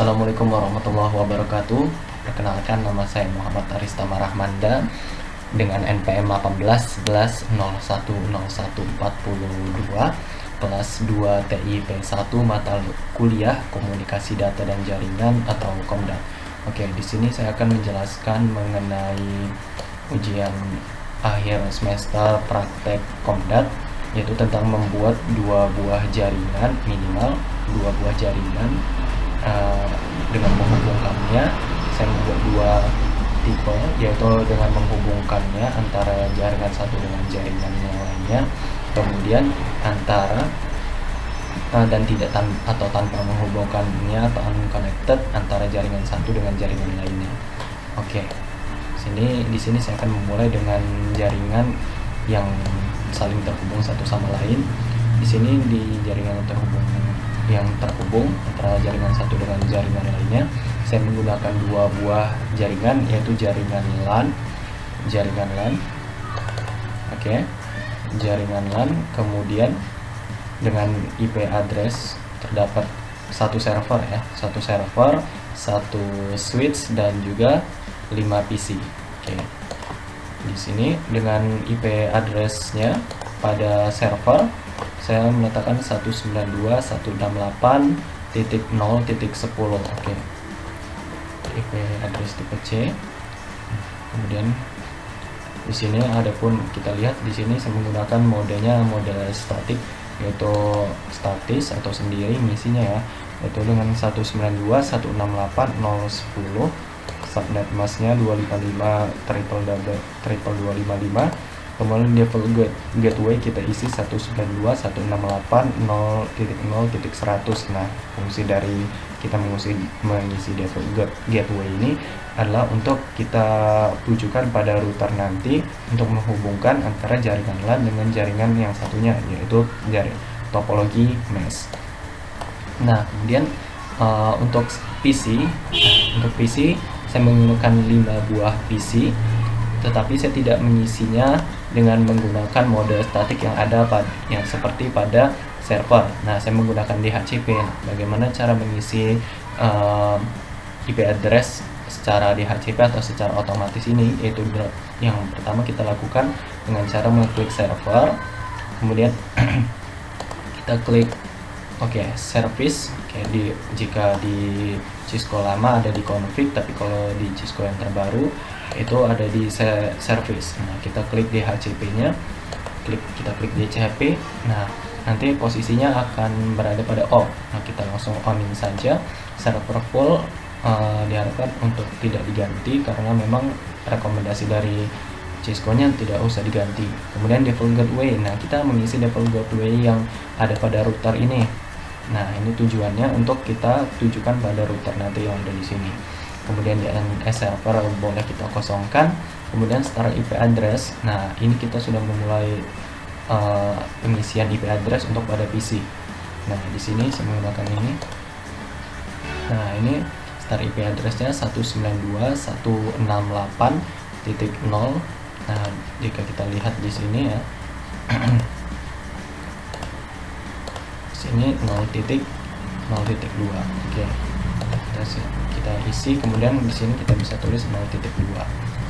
Assalamualaikum warahmatullahi wabarakatuh. Perkenalkan, nama saya Muhammad Aristama Rahmanda dengan NPM 18/11/01/01/42 kelas 2 TIP 1 mata kuliah Komunikasi Data dan Jaringan atau Komdat. Oke, di sini saya akan menjelaskan mengenai ujian akhir semester praktek Komdat, yaitu tentang membuat dua buah jaringan, minimal dua buah jaringan dengan menghubungkannya. Saya membuat dua tipe, yaitu dengan menghubungkannya antara jaringan satu dengan jaringan yang lainnya, kemudian antara dan tidak atau tanpa menghubungkannya atau unconnected antara jaringan satu dengan jaringan lainnya. Oke, di sini saya akan memulai dengan jaringan yang saling terhubung satu sama lain. Di sini di jaringan yang terhubung antara jaringan satu dengan jaringan lainnya, saya menggunakan dua buah jaringan, yaitu jaringan LAN. Oke, jaringan LAN, kemudian dengan IP address terdapat satu server, satu switch dan juga 5 PC. Oke. Di sini dengan IP address-nya pada server saya meletakkan 192.168.0.10. Oke. IP address tipe C. Kemudian di sini adapun kita lihat di sini saya menggunakan modenya mode statik, yaitu statis atau sendiri ngisinya ya, yaitu dengan 192.168.0.10. subnet masknya 255 kemudian default gateway kita isi 192.168.0.0.100. Nah, fungsi dari kita mengisi default gateway ini adalah untuk kita tujukan pada router nanti untuk menghubungkan antara jaringan LAN dengan jaringan yang satunya, yaitu jaringan topologi mesh. Nah, kemudian untuk PC saya menggunakan 5 buah PC, tetapi saya tidak mengisinya dengan menggunakan mode statik yang ada yang seperti pada server. Nah, saya menggunakan DHCP. Bagaimana cara mengisi IP address secara DHCP atau secara otomatis ini? Yaitu yang pertama kita lakukan dengan cara mengklik server, kemudian kita klik service. Jika di Cisco lama ada di config, tapi kalau di Cisco yang terbaru itu ada di service. Nah, kita klik DHCP-nya, kita klik DHCP. Nah, nanti posisinya akan berada pada off. Nah, kita langsung onin saja. Server full diharapkan untuk tidak diganti karena memang rekomendasi dari Cisco-nya tidak usah diganti. Kemudian default gateway. Nah, kita mengisi default gateway yang ada pada router ini. Nah, ini tujuannya untuk kita tujukan pada router nanti yang ada di sini. Kemudian DNS server boleh kita kosongkan. Kemudian start IP address. Nah, ini kita sudah memulai pengisian IP address untuk pada PC. Nah, di sini saya menggunakan ini. Nah, ini start IP address-nya 192.168.0. Nah, jika kita lihat di sini ya. Ini 0.0.2. Oke. Kita isi, kemudian di sini kita bisa tulis 0.2.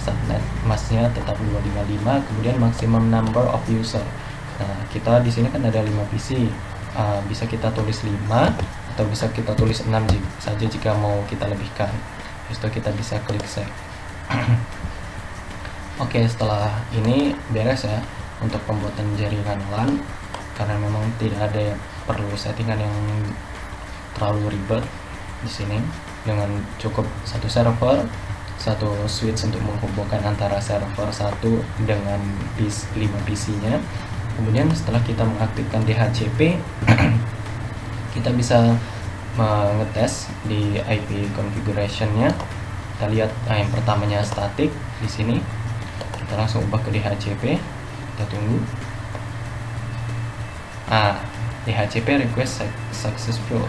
Subnet masknya tetap 255, kemudian maximum number of user. Nah, kita di sini kan ada 5 PC. Bisa kita tulis 5 atau bisa kita tulis 6 saja jika mau kita lebihkan. Setelah kita bisa klik save. Oke, setelah ini beres ya untuk pembuatan jaringan LAN, karena memang tidak ada perlu settingan yang terlalu ribet. Di sini dengan cukup satu server, satu switch untuk menghubungkan antara server satu dengan 5 PC-nya. Kemudian setelah kita mengaktifkan DHCP, kita bisa mengetes di IP configuration-nya. Kita lihat yang pertamanya static di sini. Kita langsung ubah ke DHCP. Kita tunggu. DHCP request successful.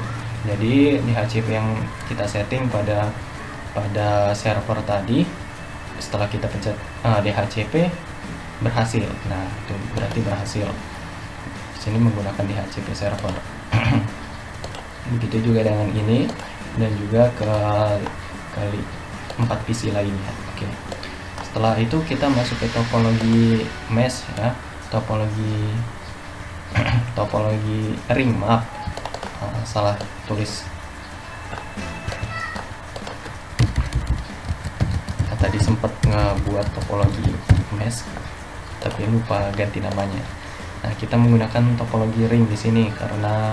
Jadi DHCP yang kita setting pada server tadi, setelah kita pencet DHCP berhasil. Nah, itu berarti berhasil. Di sini menggunakan DHCP server. Begitu juga dengan ini. dan juga ke kali 4 PC lainnya. Oke. Setelah itu kita masuk ke topologi mesh ya, topologi topologi ring, maaf, salah tulis. Tadi sempat ngebuat topologi mesh tapi lupa ganti namanya. Nah, kita menggunakan topologi ring di sini karena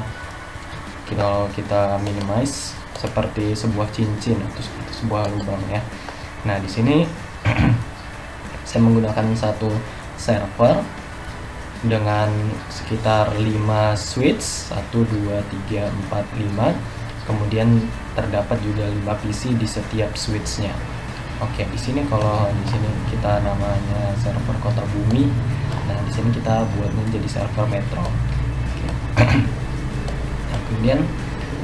kalau kita minimize seperti sebuah cincin atau seperti sebuah lubang ya. Nah, di sini saya menggunakan satu server dengan sekitar 5 switch, 1 2 3 4 5. Kemudian terdapat juga 5 PC di setiap switchnya. Oke, di sini kalau di sini kita namanya server kota bumi. Nah, di sini kita buatnya jadi server metro. Oke. Nah, kemudian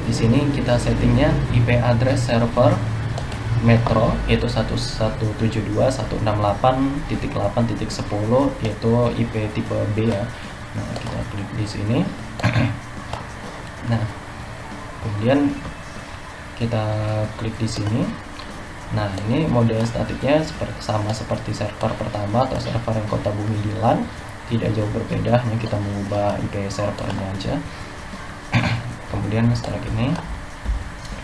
di sini kita settingnya IP address server metro yaitu 172.168.8.10 yaitu IP tipe B ya. Nah, kita klik di sini. Nah, kemudian kita klik di sini. Nah, ini mode statiknya sama seperti server pertama atau server yang kota bumi di LAN, tidak jauh berbeda, hanya kita mengubah IP servernya aja. Kemudian setelah ini,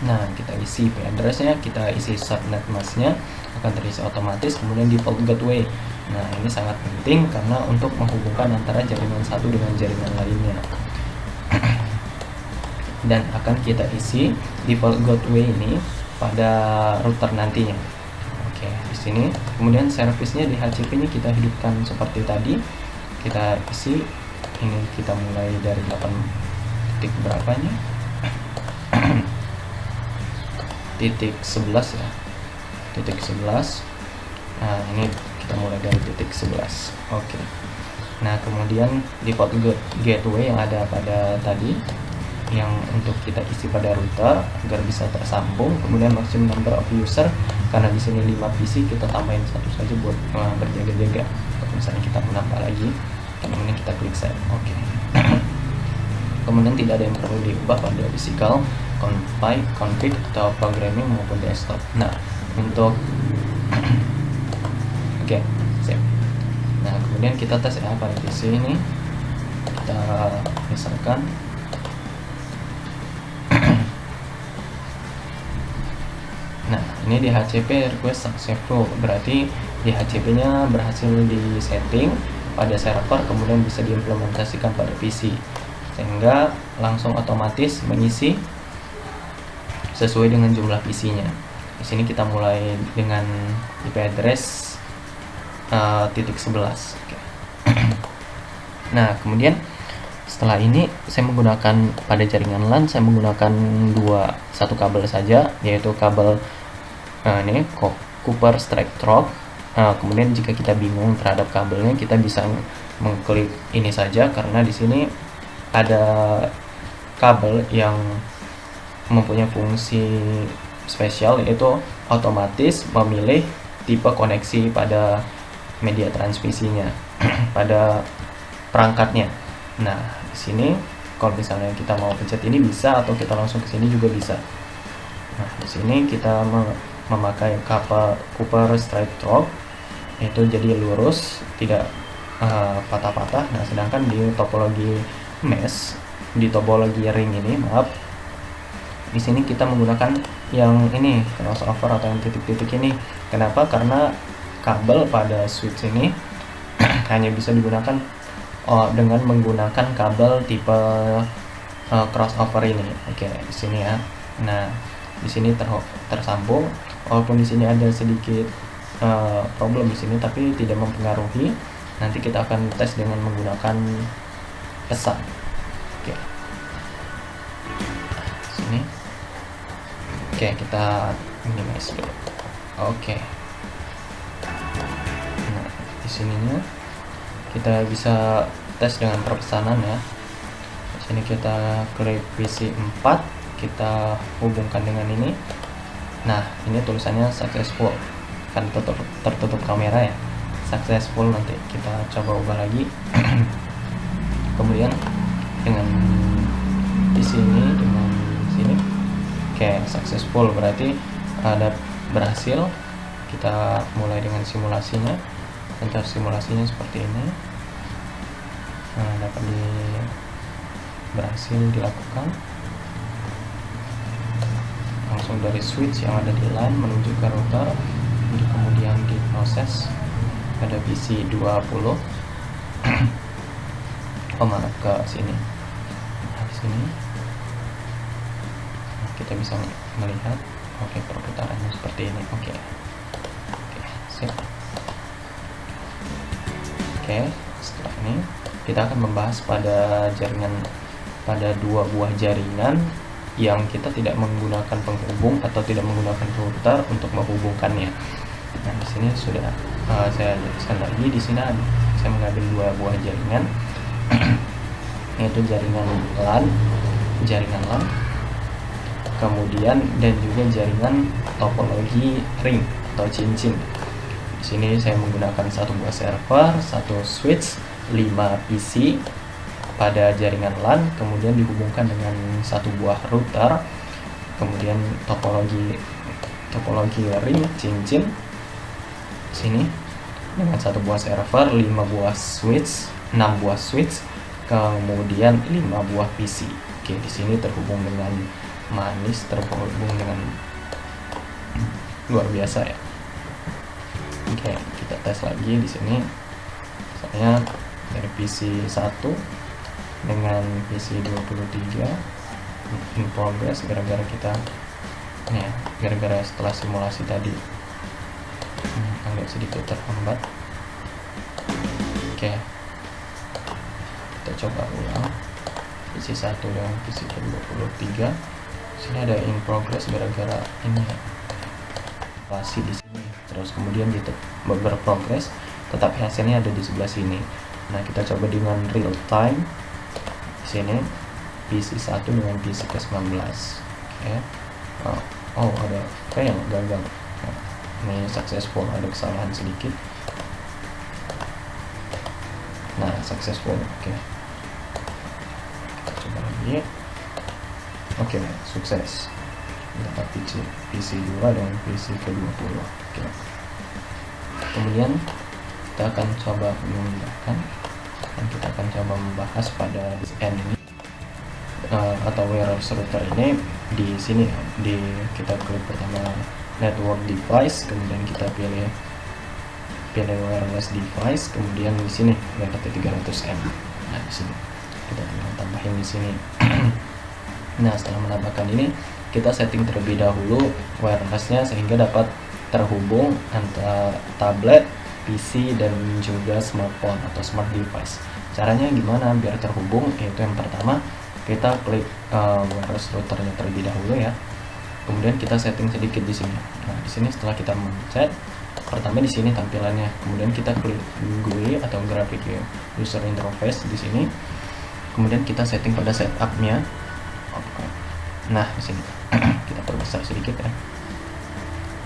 nah kita isi IP addressnya, kita isi subnet masknya, akan terisi otomatis. Kemudian default gateway. Nah, ini sangat penting karena untuk menghubungkan antara jaringan satu dengan jaringan lainnya. Dan akan kita isi default gateway ini pada router nantinya. Oke, di sini kemudian service-nya di HCP ini kita hidupkan seperti tadi. Kita isi ini, kita mulai dari 8 titik berapanya? titik 11 ya. Titik 11. Nah, ini kita mulai dari titik 11. Oke. Nah, kemudian default gateway yang ada pada tadi yang untuk kita isi pada router agar bisa tersambung. Kemudian maximum number of user, karena di sini 5 PC, kita tambahin satu saja buat berjaga-jaga. Kalau misalnya kita menambah lagi, kemudian kita klik save. Oke. Kemudian tidak ada yang perlu diubah pada physical, config atau programming maupun desktop. Nah, untuk oke, save. Nah, kemudian kita tes ya pada PC ini. Kita misalkan nah, ini di HCP request successful, berarti di HCP-nya berhasil di setting pada server, kemudian bisa diimplementasikan pada PC, sehingga langsung otomatis mengisi sesuai dengan jumlah PC-nya. Di sini kita mulai dengan IP address titik 11. Oke. Nah, kemudian setelah ini saya menggunakan pada jaringan LAN, saya menggunakan satu kabel saja, yaitu kabel ini Cooper Strike Through. Kemudian jika kita bingung terhadap kabelnya, kita bisa mengklik ini saja, karena di sini ada kabel yang mempunyai fungsi spesial, yaitu otomatis memilih tipe koneksi pada media transmisinya pada perangkatnya. Nah, di sini kalau misalnya kita mau pencet ini bisa, atau kita langsung ke sini juga bisa. Nah, di sini kita memakai kabel Cooper Strike Through, itu jadi lurus, tidak patah-patah. Nah, sedangkan di topologi mesh, di topologi ring ini, maaf, di sini kita menggunakan yang ini, crossover atau yang titik-titik ini. Kenapa? Karena kabel pada switch ini hanya bisa digunakan dengan menggunakan kabel tipe crossover ini. Oke, di sini ya. Nah, di sini tersambung. Walaupun di sini ada sedikit problem di sini, tapi tidak mempengaruhi. Nanti kita akan tes dengan menggunakan pesan. Oke. Sini. Oke, kita minimize dulu. Oke. Nah, di sininya kita bisa tes dengan perpesanan ya. Di sini kita klik PC 4, kita hubungkan dengan ini. Nah, ini tulisannya successful, kan tertutup kamera ya, successful. Nanti kita coba ubah lagi. Kemudian dengan di sini, dengan sini Oke, successful berarti ada berhasil. Kita mulai dengan simulasinya. Untuk simulasinya seperti ini. Nah, dapat berhasil dilakukan. Langsung dari switch yang ada di LAN menuju ke router, untuk kemudian diproses pada PC 20 ke sini. Nah, di sini kita bisa melihat, oke, perputarannya seperti ini. Oke, sip. Oke, setelah ini kita akan membahas pada dua buah jaringan yang kita tidak menggunakan penghubung atau tidak menggunakan router untuk menghubungkannya. Nah, di sini sudah saya jelaskan lagi. Di sini saya mengambil dua buah jaringan, yaitu jaringan LAN, kemudian dan juga jaringan topologi ring atau cincin. Di sini saya menggunakan satu buah server, satu switch, 5 PC pada jaringan LAN, kemudian dihubungkan dengan satu buah router, kemudian topologi ring cincin di sini dengan satu buah server, 6 buah switch, kemudian 5 buah PC. Oke, di sini terhubung dengan manis, terhubung dengan luar biasa ya. Oke, kita tes lagi di sini. Misalnya dari PC 1 dengan PC 23 in progress, gara-gara setelah simulasi tadi agak sedikit terhambat. Oke, kita coba ulang PC 1 dengan PC 23. Sini ada in progress gara-gara ini masih di sini, terus kemudian berprogres, tetapi hasilnya ada di sebelah sini. Nah, kita coba dengan real time di sini PC 1 dengan PC ke-19. Oke. Ada yang gagal. Nah, ini successful, ada kesalahan sedikit. Nah, successful. Oke. Kita coba lagi. Oke, sukses. Dapat PC 2 dan PC ke-20. Oke. Kemudian kita akan coba memindahkan, dan kita akan coba membahas pada end ini atau wireless router ini. Di sini kita klik pertama network device, kemudian kita pilih wireless device, kemudian di sini dapat 300M. Nah, di sini kita tambahin di sini. Nah, setelah menambahkan ini, kita setting terlebih dahulu wirelessnya sehingga dapat terhubung antara tablet, PC, dan juga smartphone atau smart device. Caranya gimana biar terhubung? Yaitu yang pertama, kita klik wireless routernya terlebih dahulu ya. Kemudian kita setting sedikit di sini. Nah, di sini setelah kita mencet, pertama di sini tampilannya. Kemudian kita klik GUI atau graphic user interface di sini. Kemudian kita setting pada setup-nya. Nah, di sini kita perbesar sedikit ya.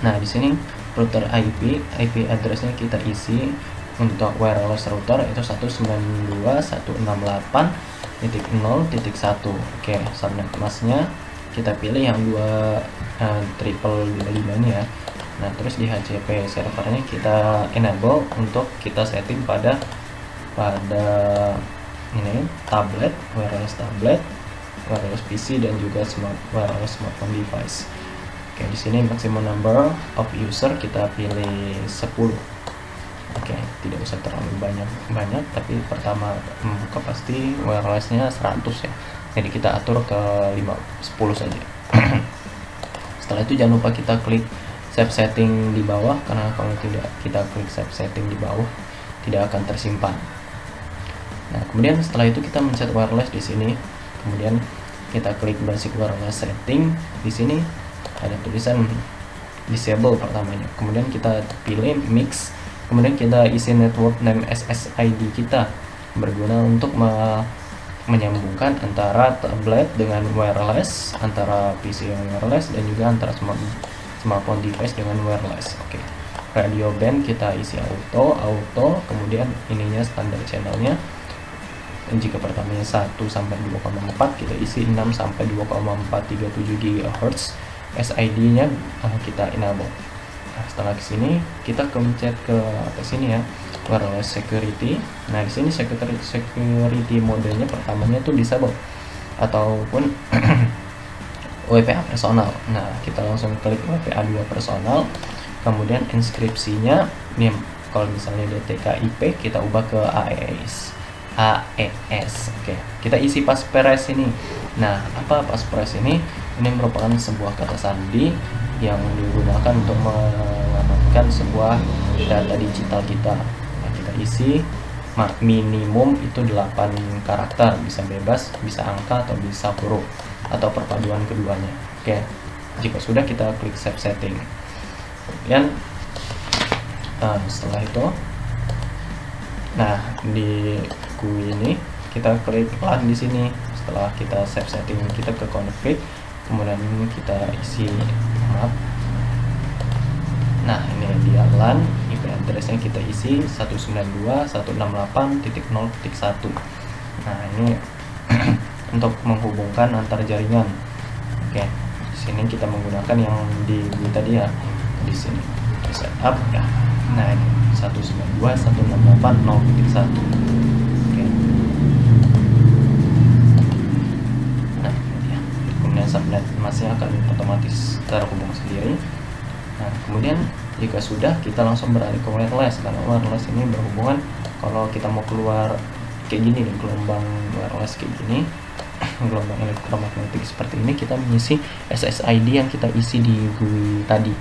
Nah, di sini router IP addressnya kita isi untuk wireless router itu 192.168.0.1. Oke, subnet masknya kita pilih yang 2.355 ini ya. Nah, terus di HCP servernya kita enable untuk kita setting pada ini tablet, wireless PC, dan juga wireless smartphone device. Oke, di sini maximum number of user kita pilih 10. Oke, tidak usah terlalu banyak, tapi pertama membuka pasti wirelessnya 100 ya. Jadi kita atur ke 10 saja. Setelah itu jangan lupa kita klik save setting di bawah, karena kalau tidak kita klik save setting di bawah tidak akan tersimpan. Nah, kemudian setelah itu kita mencet wireless di sini. Kemudian kita klik basic wireless setting. Di sini ada tulisan disable pertamanya. Kemudian kita pilih mix. Kemudian kita isi network name SSID kita, berguna untuk menyambungkan antara tablet dengan wireless, antara PC yang wireless, dan juga antara smartphone device dengan wireless. Oke. Radio band kita isi auto, kemudian ininya standar channelnya. jika pertamanya 1 sampai 2,4, kita isi 6 sampai 2,437 GHz. SID-nya kita enable. Nah, setelah kesini kita pencet ke atas sini ya, wireless security. Nah, di sini security modenya pertamanya tuh disable ataupun WPA personal. Nah, kita langsung klik WPA 2 personal. Kemudian inskripsinya ini kalau misalnya DTK IP kita ubah ke AES. Oke, kita isi passphrase ini. Nah, apa passphrase ini? Ini merupakan sebuah kata sandi yang digunakan untuk mengamankan sebuah data digital kita. Nah, kita isi minimum itu 8 karakter, bisa bebas, bisa angka atau bisa huruf atau perpaduan keduanya. Oke, jika sudah kita klik save setting. Kemudian setelah itu, nah di GUI ini kita klik LAN di sini. Setelah kita save setting, kita ke config, kemudian kita isi map. Nah, ini dia LAN, IP address-nya kita isi 192.168.0.1. Nah, ini untuk menghubungkan antar jaringan. Oke, di sini kita menggunakan yang di tadi ya, di sini setup ya. Nah, ini 192.168.0.1. Oke. Nah, ini dia. Kemudian subnet masih akan otomatis terhubung sendiri. Nah, kemudian jika sudah, kita langsung beralih ke wireless, karena wireless ini berhubungan kalau kita mau keluar kayak gini nih, gelombang wireless kayak gini, gelombang elektromagnetik seperti ini, kita mengisi SSID yang kita isi di GUI tadi.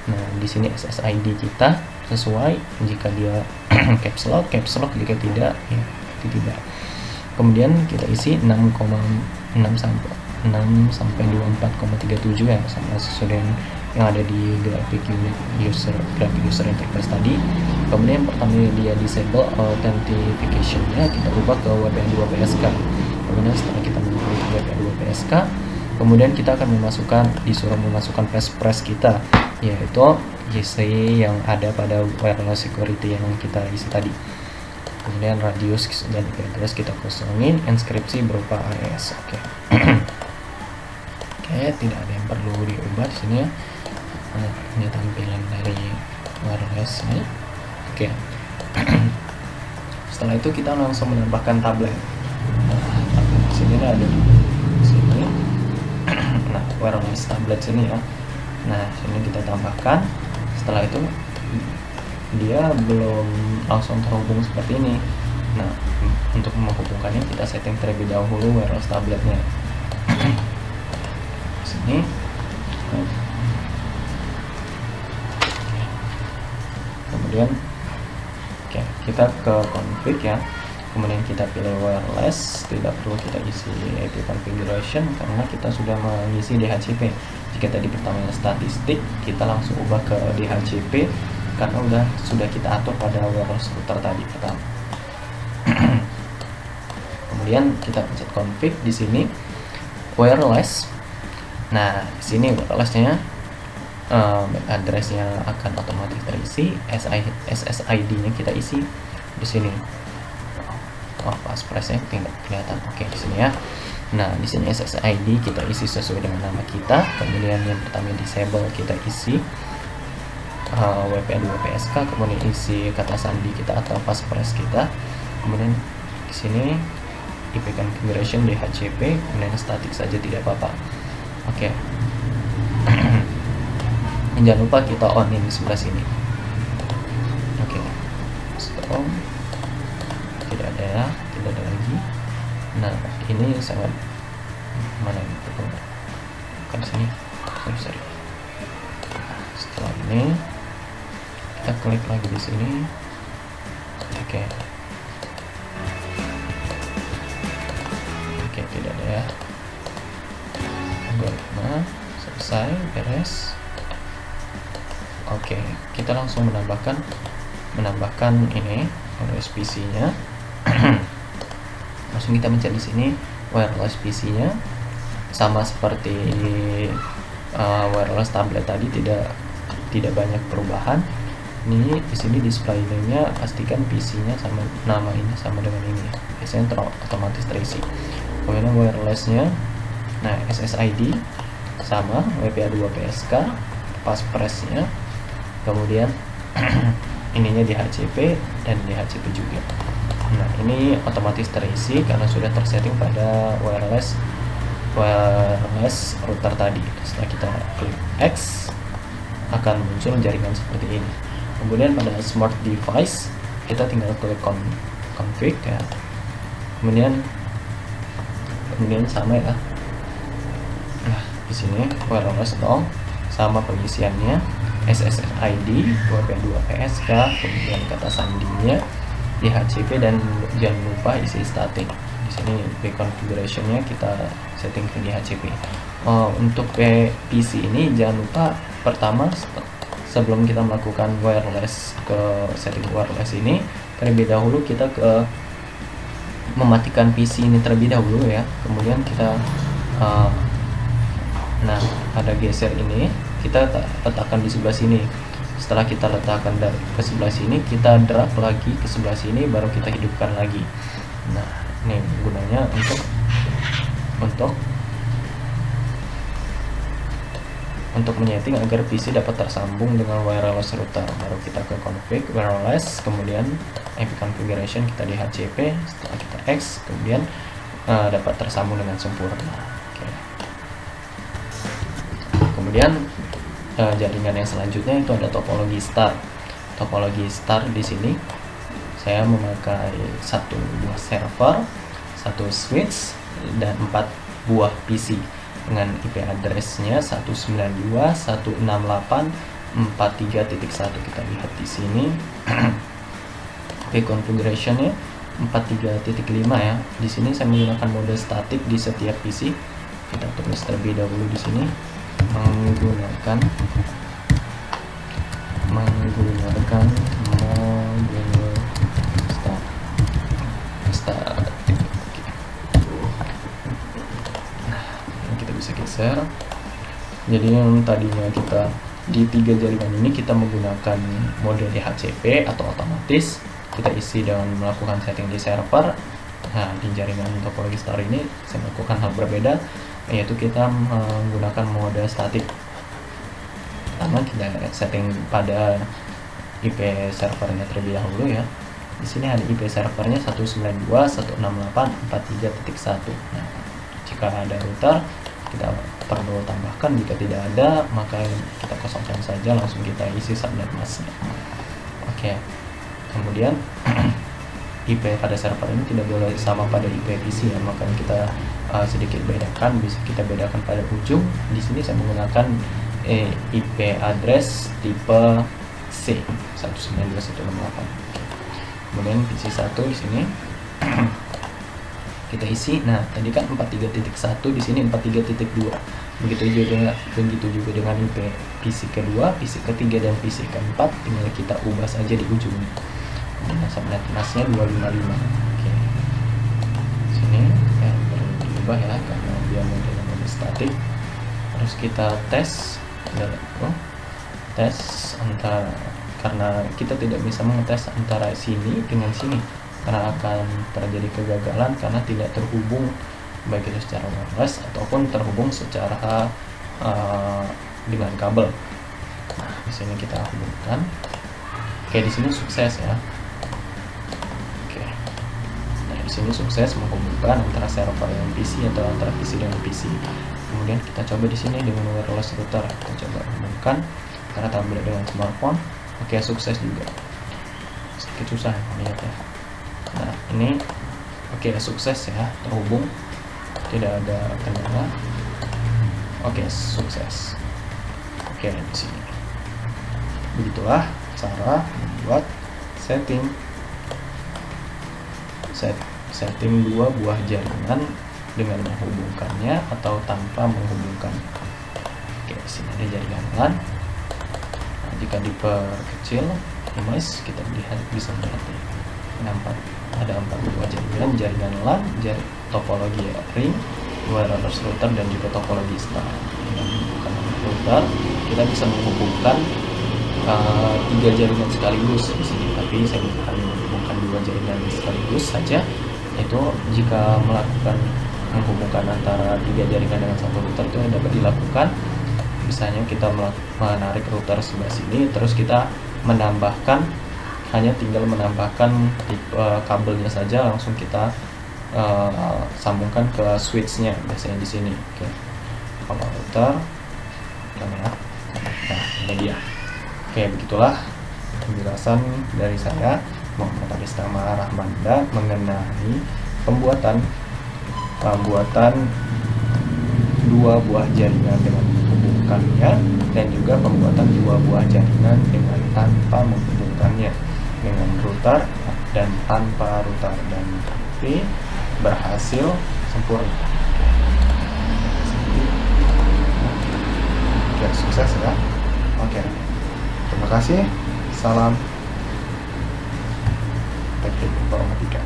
Nah, di sini SSID kita sesuai, jika dia caps lock, jika tidak ya tidak. Kemudian kita isi 6 sampai 24,37 ya, sama sesuai yang ada di graphic user interface tadi. Kemudian pertama dia disable authentication-nya, kita ubah ke WPA 2 PSK. Kemudian setelah kita menggunakan WPA 2 PSK, kemudian kita akan disuruh memasukkan passphrase kita, yaitu isi yang ada pada wireless security yang kita isi tadi. Kemudian radius dan IP address kita kosongin, inskripsi berupa AES. Oke. Oke, tidak ada yang perlu diubah di sini ya. Nah, ini tampilan dari wireless ini. Oke. Setelah itu kita langsung menambahkan tablet. Nah, tablet di sini ada di sini. Nah, wireless tablet sini ya. Nah, sini kita tambahkan. Setelah itu dia belum langsung terhubung seperti ini. Nah, untuk menghubungkannya kita setting terlebih dahulu wireless tabletnya. Sini. Kemudian kita ke config ya, kemudian kita pilih wireless, tidak perlu kita isi IP configuration karena kita sudah mengisi DHCP. Jika tadi pertamanya statistik, kita langsung ubah ke DHCP karena sudah kita atur pada wireless router tadi pertama. Kemudian kita pencet config di sini wireless. Nah, di sini wirelessnya addressnya akan otomatis terisi, SSID-nya kita isi di sini. Passphrase-nya tidak kelihatan. Oke, di sini ya. Nah, di sini SSID kita isi sesuai dengan nama kita. Kemudian yang pertama disable kita isi WPA 2 PSK, kemudian isi kata sandi kita atau passphrase kita. Kemudian di sini IP configuration DHCP, kemudian statik saja tidak apa-apa. Oke. Jangan lupa kita on ini sebelah sini. Oke. Stop. Tidak ada lagi. Nah, ini sangat mana ini? Bukan sini. Sorry. Setelah ini kita klik lagi di sini. Oke, tidak ada ya. Algoritma selesai, beres. Oke, kita langsung menambahkan ini wireless PC-nya. Langsung kita mencari di sini wireless PC-nya, sama seperti wireless tablet tadi, tidak banyak perubahan. Ini di sini display name-nya, pastikan PC-nya sama nama ini sama dengan ini, biasanya otomatis terisi. Kemudian wirelessnya, nah SSID sama WPA2 PSK, passpressnya, kemudian ininya DHCP dan DHCP juga. Nah ini otomatis terisi karena sudah tersetting pada wireless router tadi. Setelah kita klik X akan muncul jaringan seperti ini. Kemudian pada smart device kita tinggal klik config ya. Kemudian sama ya. Nah di sini wireless dong, sama pengisiannya SSID, WPA2 PSK, kemudian kata sandinya, DHCP, dan jangan lupa isi static. Di sini configuration-nya kita setting ke DHCP. Untuk PC ini jangan lupa pertama sebelum kita melakukan wireless ke setting wireless ini, terlebih dahulu kita ke mematikan PC ini terlebih dahulu ya. Kemudian kita nah pada geser ini kita letakkan di sebelah sini. Setelah kita letakkan ke sebelah sini, kita drag lagi ke sebelah sini, baru kita hidupkan lagi. Nah ini gunanya untuk menyeting agar PC dapat tersambung dengan wireless router. Baru kita ke config wireless, kemudian IP configuration kita DHCP, setelah kita X, kemudian dapat tersambung dengan sempurna. Oke. Kemudian jaringan yang selanjutnya itu ada topologi star. Topologi star di sini saya memakai 1 buah server, 1 switch, dan 4 buah PC dengan IP address-nya 192.168.43.1. Kita lihat di sini. IP configuration-nya 43.5 ya. Di sini saya menggunakan mode statik di setiap PC. Kita tulis terlebih dahulu di sini menggunakan mode statik. Nah, kita bisa geser. Jadi yang tadinya kita di 3 jaringan ini kita menggunakan mode DHCP atau otomatis, kita isi dengan melakukan setting di server. Nah, di jaringan topologi star ini saya melakukan hal berbeda, yaitu kita menggunakan mode statik. Pertama kita setting pada IP servernya terlebih dahulu ya. Di sini ada IP servernya 192.168.43.1. Nah, jika ada router kita perlu tambahkan, jika tidak ada maka kita kosongkan saja, langsung kita isi subnet masknya. Oke. Kemudian IP pada server ini tidak boleh sama pada IP PC ya, makanya kita sedikit bedakan. Bisa kita bedakan pada ujung. Di sini saya menggunakan IP address tipe C 192.168. Kemudian PC 1 di sini kita isi. Nah, tadi kan 43.1, di sini 43.2. Begitu juga dengan IP PC kedua, PC ketiga, dan PC keempat, tinggal kita ubah saja di ujungnya. Nah, subnet masknya 255. Oke. Sini ya perlu diubah ya karena dia mode statik. Terus kita tes antara, karena kita tidak bisa mengetes antara sini dengan sini karena akan terjadi kegagalan karena tidak terhubung baik itu secara wireless ataupun terhubung secara dengan kabel. Nah, di sini kita hubungkan. Oke, di sini sukses ya. Oke. Nah, di sini sukses menghubungkan antara server dengan PC atau antara PC dengan PC. Kemudian kita coba di sini dengan wireless router. Kita coba hubungkan karena tampil dengan smartphone. Oke, sukses juga. Sedikit susah lihat ya. Nah, ini oke, sukses ya, terhubung. Tidak ada kendala. Oke, sukses. Oke, di sini. Begitulah cara membuat setting 2 buah jaringan dengan menghubungkannya atau tanpa menghubungkan. Oke, di sini ada jaringan LAN. Nah, jika diperkecil, kita bisa melihat ya. Ada 4 buah jaringan LAN, topologi ring, wireless router, dan juga topologi star. Dengan menggunakan router, kita bisa menghubungkan 3 jaringan sekaligus di sini. Tapi saya akan menghubungkan 2 jaringan sekaligus saja. Itu jika melakukan menghubungkan antara 3 jaringan dengan satu router itu dapat dilakukan. Misalnya kita menarik router sebelah sini, terus kita menambahkan, hanya tinggal menambahkan kabelnya saja, langsung kita sambungkan ke switchnya, biasanya di sini. Oke, power router, ya. Nah, ini dia. Oke, begitulah penjelasan dari saya, Muhammad Aristama Rahmanda, mengenai pembuatan 2 buah jaringan dengan menghubungkannya, dan juga pembuatan 2 buah jaringan dengan tanpa menghubungkannya, dengan router dan tanpa router, dan terbukti berhasil sempurna. Oke, sukses ya. Oke, terima kasih. Salam teknik informatika.